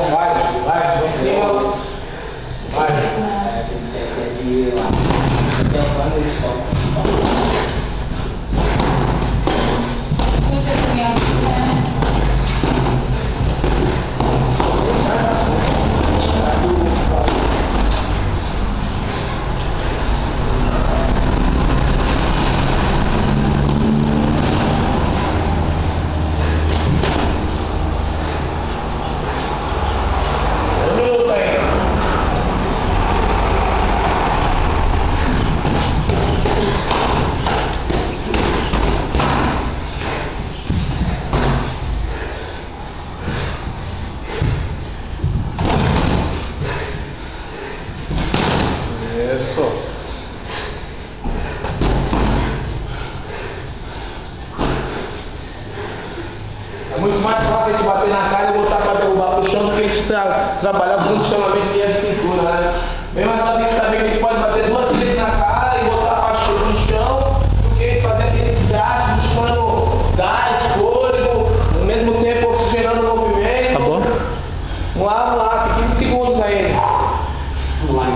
Vai, em cima. Vai. É muito mais fácil a gente bater na cara e botar pra derrubar pro chão do que a gente trabalhar com condicionamento de cintura, né? Bem mais fácil a gente saber que a gente pode bater 2 vezes na cara e botar no chão do que fazer aquele gasto, buscando gás, fôlego, ao mesmo tempo oxigenando o movimento. Tá bom? Vamos lá, tem 15 segundos aí. Vamos lá.